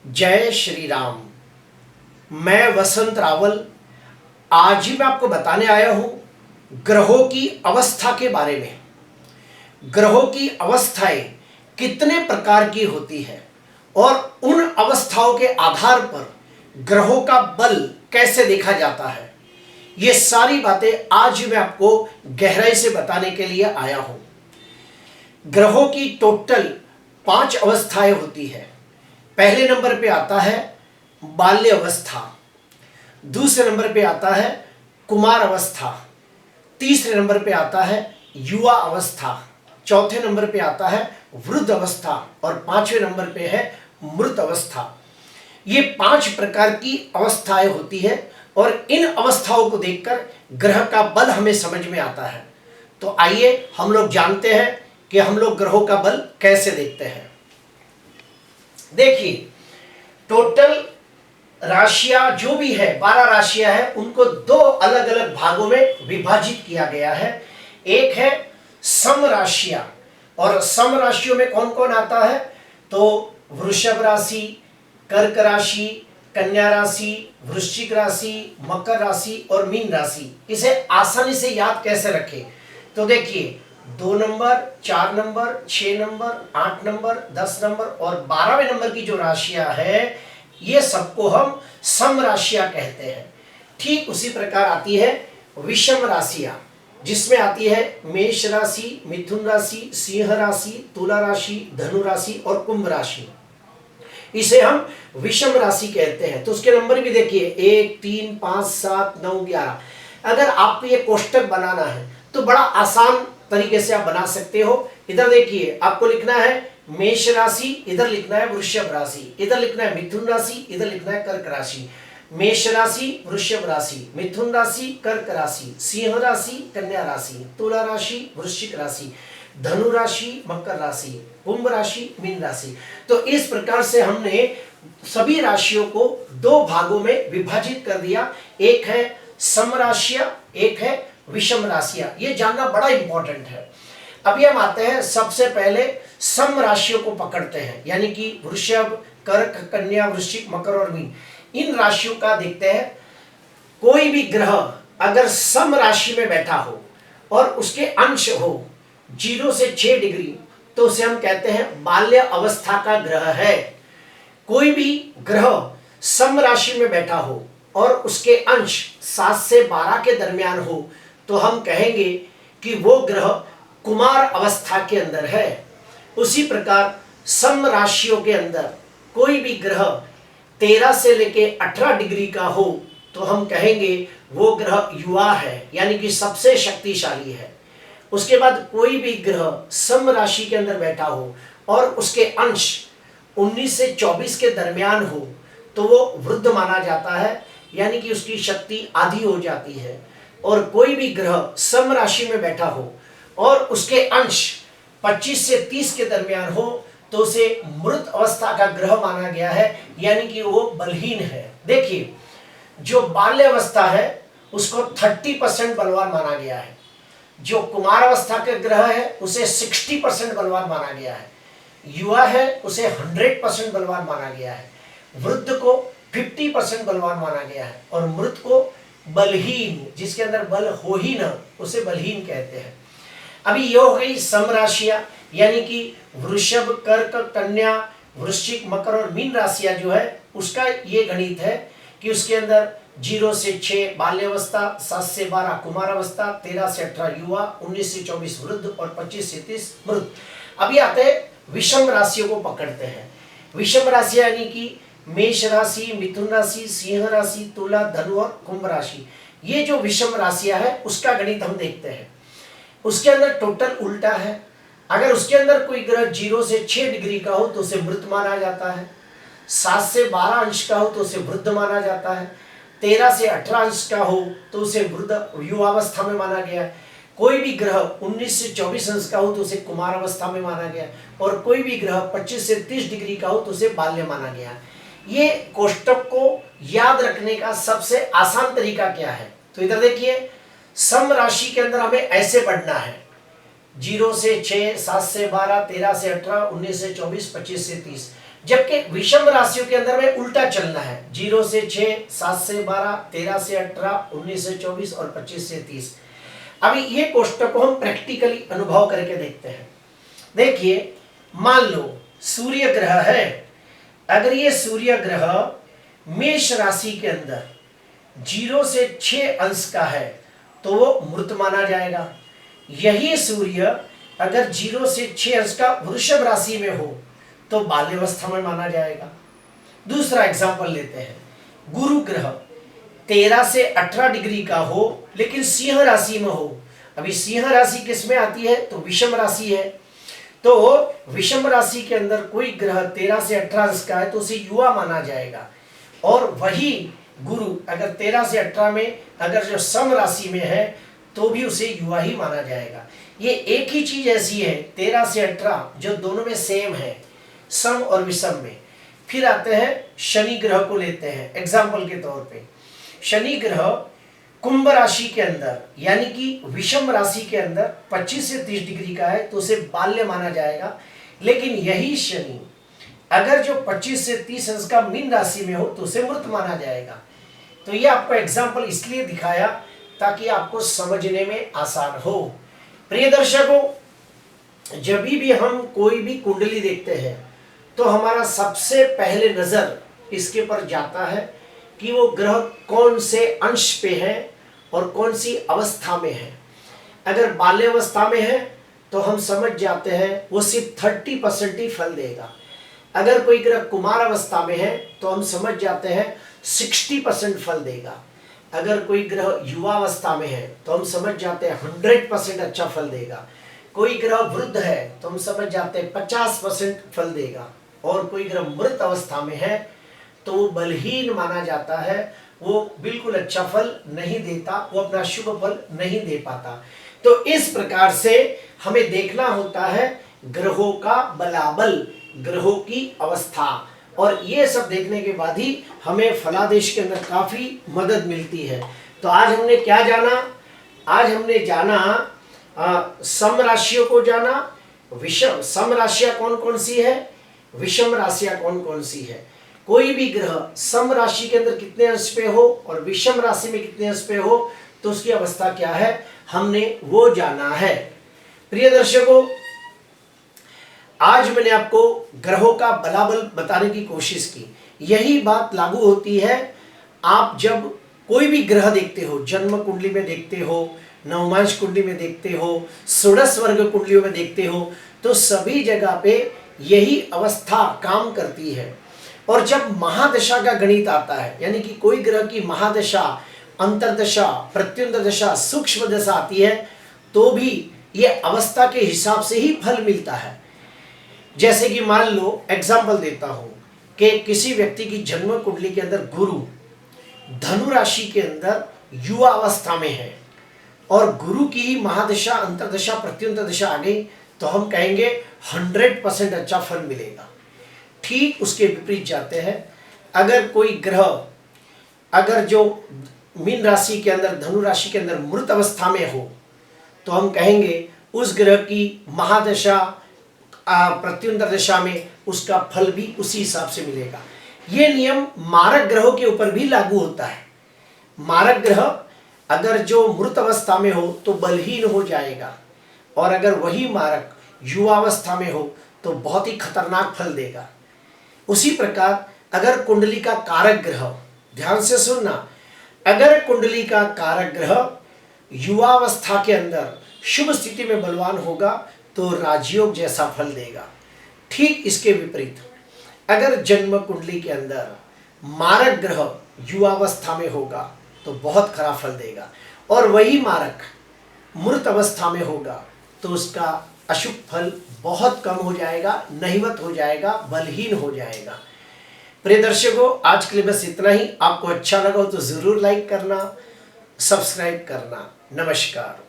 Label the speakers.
Speaker 1: जय श्री राम। मैं वसंत रावल आज ही मैं आपको बताने आया हूं ग्रहों की अवस्था के बारे में। ग्रहों की अवस्थाएं कितने प्रकार की होती है और उन अवस्थाओं के आधार पर ग्रहों का बल कैसे देखा जाता है, ये सारी बातें आज मैं आपको गहराई से बताने के लिए आया हूं। ग्रहों की टोटल 5 अवस्थाएं होती है। पहले नंबर पे आता है बाल्य अवस्था, दूसरे नंबर पे आता है कुमार अवस्था, तीसरे नंबर पे आता है युवा अवस्था, चौथे नंबर पे आता है वृद्ध अवस्था और पांचवें नंबर पे है मृत अवस्था। ये 5 प्रकार की अवस्थाएं होती है और इन अवस्थाओं को देखकर ग्रह का बल हमें समझ में आता है। तो आइए हम लोग जानते हैं कि हम लोग ग्रहों का बल कैसे देखते हैं। देखिए, टोटल राशियां जो भी है 12 राशियां हैं, उनको 2 अलग अलग भागों में विभाजित किया गया है। एक है सम राशियां, और सम राशियों में कौन कौन आता है, तो वृषभ राशि, कर्क राशि, कन्या राशि, वृश्चिक राशि, मकर राशि और मीन राशि। इसे आसानी से याद कैसे रखें, तो देखिए 2 number, 4 number, 6 number, 8 number, 10 number और 12वें नंबर की जो राशियां है, ये सबको हम सम राशियां कहते हैं। ठीक उसी प्रकार आती है विषम राशियां, जिसमें आती है मेष राशि, मिथुन राशि, सिंह राशि, तुला राशि, धनु राशि और कुंभ राशि। इसे हम विषम राशि कहते हैं। तो उसके नंबर भी देखिए 1, 3, 5, 7, 9, 11। अगर आपको ये कोष्टक बनाना है तो बड़ा आसान तरीके से आप बना सकते हो। इधर देखिए, आपको लिखना है मेष राशि, इधर लिखना है वृषभ राशि, इधर लिखना है मिथुन राशि, इधर लिखना है कर्क राशि। मेष राशि, वृषभ राशि, मिथुन राशि, कर्क राशि, सिंह राशि, कन्या राशि, तुला राशि, वृश्चिक राशि, धनु राशि, मकर राशि, कुंभ राशि, मीन राशि। तो इस प्रकार से हमने सभी राशियों को 2 भागों में विभाजित कर दिया। एक है सम राशियां, एक है विषम राशियां। ये जानना बड़ा इंपॉर्टेंट है। अभी हम आते हैं, सबसे पहले सम राशियों को पकड़ते हैं, यानी कि वृषभ, कर्क, कन्या, वृश्चिक, मकर और मीन। इन राशियों का देखते हैं। कोई भी ग्रह अगर सम राशि में बैठा हो और उसके अंश हो 0 से 6 डिग्री, तो उसे हम कहते हैं बाल्य अवस्था का ग्रह है। कोई भी ग्रह सम राशि में बैठा हो और उसके अंश 7 से 12 के दरमियान हो, तो हम कहेंगे कि वो ग्रह कुमार अवस्था के अंदर है। उसी प्रकार सम राशियों के अंदर कोई भी ग्रह 13 से लेके 18 डिग्री का हो, तो हम कहेंगे वो ग्रह युवा है, यानी कि सबसे शक्तिशाली है। उसके बाद कोई भी ग्रह सम राशि के अंदर बैठा हो और उसके अंश 19 से 24 के दरमियान हो, तो वो वृद्ध माना जाता है, यानी कि उसकी शक्ति आधी हो जाती है। और कोई भी ग्रह सम राशि में बैठा हो और उसके अंश 25 से 30 के दरमियान हो, तो उसे मृत अवस्था का ग्रह माना गया है, यानी कि वो बलहीन है। देखिए, जो बाल्य अवस्था है उसको 30% बलवान माना गया है। जो कुमार अवस्था का ग्रह है उसे 60% बलवान माना गया है। युवा है उसे 100% बलवान माना गया है। वृद्ध को 50% बलवान माना गया है और मृत को बलहीन, जिसके अंदर बल हो ही न, उसे बलहीन कहते हैं। अभी ये हो गई सम राशियां, यानी कि वृषभ, कर्क, कन्या, वृश्चिक, मकर और मीन राशियां जो है, उसका ये गणित है कि उसके अंदर 0 से 6 बाल्य अवस्था, 7 से 12 कुमार अवस्था, 13 से 18 युवा, 19 से 24 वृद्ध और 25 से 30 मृत। अभी आते हैं विषम राशियों को पकड़ते हैं। विषम राशि यानी कि मेष राशि, मिथुन राशि, सिंह राशि, तुला, धनु और कुंभ राशि। ये जो विषम राशियां है उसका गणित हम देखते हैं। उसके अंदर टोटल उल्टा है। अगर उसके अंदर कोई ग्रह 0 से 6 डिग्री का हो तो उसे मृत माना जाता है। 7 से 12 अंश का हो तो उसे वृद्ध माना जाता है। 13 से 18 अंश का हो तो उसे वृद्ध युवावस्था में माना गया है। कोई भी ग्रह 19 से 24 अंश का हो तो उसे कुमार अवस्था में माना गया, और कोई भी ग्रह 25 से 30 डिग्री का हो तो उसे बाल्य माना गया। ये कोष्टक को याद रखने का सबसे आसान तरीका क्या है, तो इधर देखिए, सम राशि के अंदर हमें ऐसे पढ़ना है 0 से 6, 7 से 12, 13 से 18, 19 से 24, 25 से 30। जबकि विषम राशियों के अंदर में उल्टा चलना है, 0 से 6, 7 से 12, 13 से 18, 19 से 24 और 25 से 30। अभी ये कोष्टक को हम प्रैक्टिकली अनुभव करके देखते हैं। देखिए, मान लो सूर्य ग्रह है, अगर ये सूर्य ग्रह मेष राशि के अंदर 0 से 6 अंश का है तो वो मृत माना जाएगा। यही सूर्य अगर 0 से 6 अंश का वृषभ राशि में हो तो बाल्यावस्था में माना जाएगा। दूसरा एग्जाम्पल लेते हैं, गुरु ग्रह 13 से 18 डिग्री का हो लेकिन सिंह राशि में हो। अभी सिंह राशि किस में आती है? तो विषम राशि है। तो विषम राशि के अंदर कोई ग्रह 13 से 18 अंश का है तो उसे युवा माना जाएगा। और वही गुरु अगर 13 से 18 में अगर जो सम राशि में है तो भी उसे युवा ही माना जाएगा। ये एक ही चीज ऐसी है 13 से 18 जो दोनों में सेम है, सम और विषम में। फिर आते हैं शनि ग्रह को लेते हैं एग्जाम्पल के तौर पे। शनि ग्रह कुंभ राशि के अंदर यानी कि विषम राशि के अंदर 25 से 30 डिग्री का है तो उसे बाल्य माना जाएगा। लेकिन यही शनि अगर जो 25 से 30 अंश का मीन राशि में हो तो उसे मृत माना जाएगा। तो ये आपको एग्जाम्पल इसलिए दिखाया ताकि आपको समझने में आसान हो। प्रिय दर्शकों, जब भी हम कोई भी कुंडली देखते हैं तो हमारा सबसे पहले नजर इसके पर जाता है कि वो ग्रह कौन से अंश पे है और कौन सी अवस्था में है। अगर बाल्यावस्था में है तो हम समझ जाते हैं वो सिर्फ 30% ही फल देगा। अगर कोई ग्रह कुमार अवस्था में है तो हम समझ जाते हैं 60% फल देगा। अगर कोई ग्रह युवावस्था में है तो हम समझ जाते हैं 100% अच्छा फल देगा। कोई ग्रह वृद्ध है तो हम समझ जाते हैं 50% फल देगा। और कोई ग्रह मृत अवस्था में है तो वो बलहीन माना जाता है, वो बिल्कुल अच्छा फल नहीं देता, वो अपना शुभ फल नहीं दे पाता। तो इस प्रकार से हमें देखना होता है ग्रहों का बलाबल, ग्रहों की अवस्था, और ये सब देखने के बाद ही हमें फलादेश के अंदर काफी मदद मिलती है। तो आज हमने क्या जाना? आज हमने जाना सम राशियों को जाना, विषम सम राशियां कौन कौन सी है, विषम राशियां कौन कौन सी है। कोई भी ग्रह सम राशि के अंदर कितने अंश पे हो और विषम राशि में कितने अंश पे हो तो उसकी अवस्था क्या है, हमने वो जाना है। प्रिय दर्शकों, आज मैंने आपको ग्रहों का बलाबल बताने की कोशिश की। यही बात लागू होती है आप जब कोई भी ग्रह देखते हो, जन्म कुंडली में देखते हो, नवमांश कुंडली में देखते हो, षोडश वर्ग कुंडलियों में देखते हो, तो सभी जगह पे यही अवस्था काम करती है। और जब महादशा का गणित आता है, यानी कि कोई ग्रह की महादशा, अंतरदशा, प्रत्युंतर दशा, सूक्ष्म दशा आती है तो भी ये अवस्था के हिसाब से ही फल मिलता है। जैसे कि मान लो एग्जाम्पल देता हूं कि किसी व्यक्ति की जन्म कुंडली के अंदर गुरु धनु राशि के अंदर युवा अवस्था में है और गुरु की ही महादशा, अंतरदशा, प्रत्युंतर दशा आ गई तो हम कहेंगे 100% अच्छा फल मिलेगा। ठीक उसके विपरीत जाते हैं, अगर कोई ग्रह अगर जो मीन राशि के अंदर, धनु राशि के अंदर मृत अवस्था में हो तो हम कहेंगे उस ग्रह की महादशा, प्रत्युंतर दशा में उसका फल भी उसी हिसाब से मिलेगा। यह नियम मारक ग्रहों के ऊपर भी लागू होता है। मारक ग्रह अगर जो मृत अवस्था में हो तो बलहीन हो जाएगा और अगर वही मारक युवावस्था में हो तो बहुत ही खतरनाक फल देगा। उसी प्रकार अगर कुंडली का कारक ग्रह, ध्यान से सुनना, अगर कुंडली का कारक ग्रह युवावस्था के अंदर शुभ स्थिति में बलवान होगा तो राजयोग जैसा फल देगा। ठीक इसके विपरीत अगर जन्म कुंडली के अंदर मारक ग्रह युवावस्था में होगा तो बहुत खराब फल देगा और वही मारक मृत अवस्था में होगा तो उसका अशुभ फल बहुत कम हो जाएगा, नहिवत हो जाएगा, बलहीन हो जाएगा। प्रिय दर्शकों, आज के लिए बस इतना ही। आपको अच्छा लगा हो तो जरूर लाइक करना, सब्सक्राइब करना। नमस्कार।